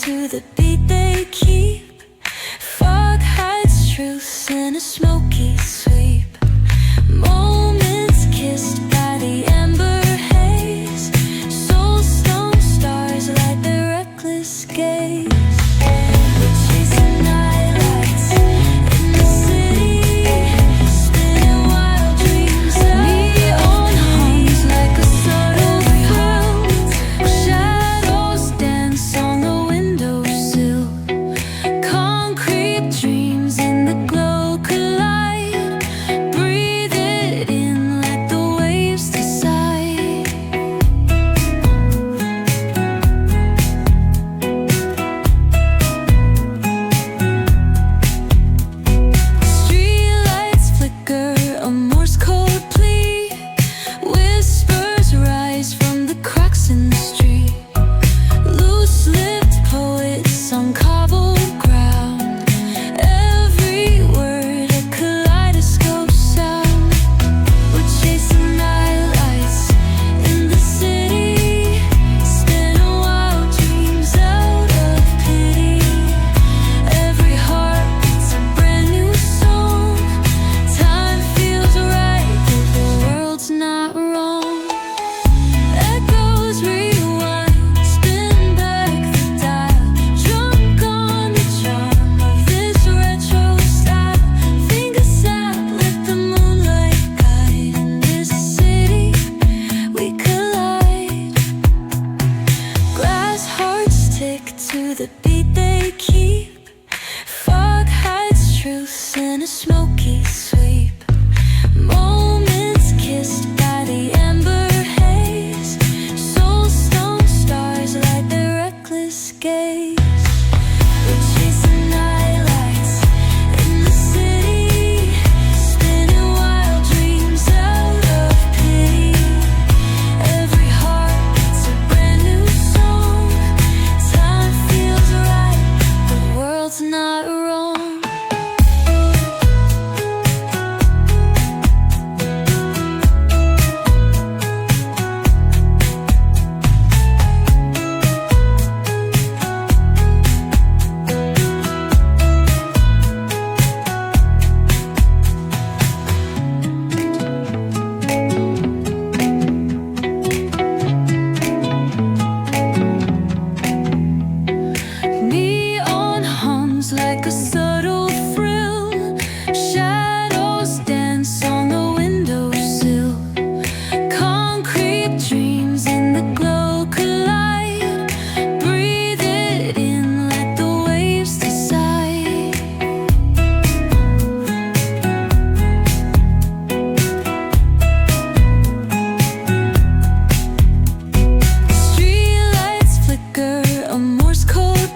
to the beat they keep. Fog hides truth in a smoky sweep. Moments kissed by the amber haze. Soulstone stars light their reckless gaze. We're chasing nightlights in the city, spinning wild dreams out. Neon hums like a subtle thrill. Shadows dance on the windowsill. Concrete dreams in the glow collide. Breathe it in, let the waves decide. Streetlights flicker, a Morse code plea. Whispers rise from the cracks in the street. Loose-lipped poets on cobbled ground. Every word a kaleidoscope sound. We're chasing nightlights in the city, spinning wild dreams out of pity. Every heart beats a brand new song. Time feels right, but the world's not wrong. Echoes rewind, spin back the dial. Drunk on the charm of this retro style. Fingers sap, let the moonlight guide. In this city we collide. Glass hearts tick to the beat they keep. Fog hides truth in a smoky sweep. Moments kissed by the amber haze. Soulstone stars light their reckless gaze. We're chasing nightlights in the city, spinning wild dreams out of pity. Every heart beats a brand new song. Time feels right, the world's not wrong. Neon hums like a subtle thrill. Shadows dance on the windowsill. Concrete dreams in the glow collide. Breathe it in, let the waves decide. Streetlights flicker, a Morse code